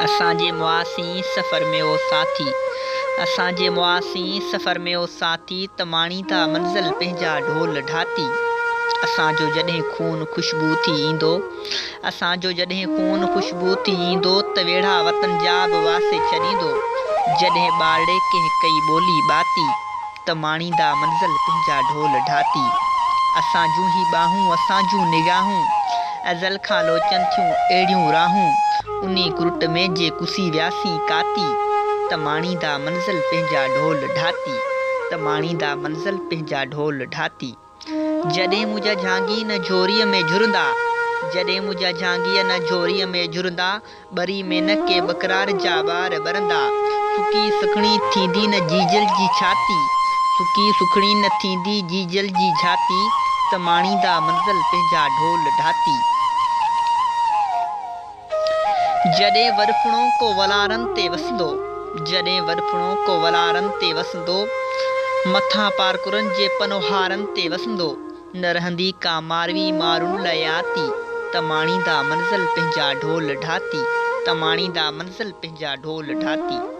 असांजे मुआसी सफ़र में ओ साथी, असांजे मुआसी सफ़र में ओ साथी, तमाणींदा मंज़िल पंहिंजा ढोल ढाती। असांजो जॾहिं खून ख़ुशबू थी ईंदो, असांजो जॾहिं खून ख़ुशबू थी ईंदो, त वेढ़ा वतन जा बि वासे छॾींदो। जॾहिं ॿारड़े कंहिं कई ॿोली ॿाती, त माणींदा मंज़िल पंहिंजा ढोल ढाती। असां जूं ही ॿाहूं, असां जूं निगाहूं, अज़ल खां लोचन थियूं अहिड़ियूं राहूं। उन्ही कुरुट में जे कुसी वियासीं काती, त माणींदा मंज़िल पंहिंजा ढोल ढाती, त माणींदा मंज़िल पंहिंजा ढोल ढाती। जॾहिं मुंहिंजा झांगी न झोरीअ में झुरंदा, जॾहिं मुंहिंजा झांगीअ न झोरीअ में झुरंदा, ॿरी में न के बकरार जा ॿार ॿरंदा। सुकी सुखणी थींदी न जीजल जी छाती, सुकी सुखणी न थींदी जीजल जी छाती, त माणींदा मंज़िल पंहिंजा ढोल ढाती। जॾहिं वरफुणो को वलारनि ते वसंदो, जॾहिं वरफुणो को वलारनि ते वसंदो, मथां पारकुरनि जे पनोहारनि ते वसंदो, न रहंदी का मारवी मारुनि लाइ आती, त माणींदा मंज़िल पंहिंजा ढोल ढाती, त माणींदा मंज़िल पंहिंजा ढोल ढाती।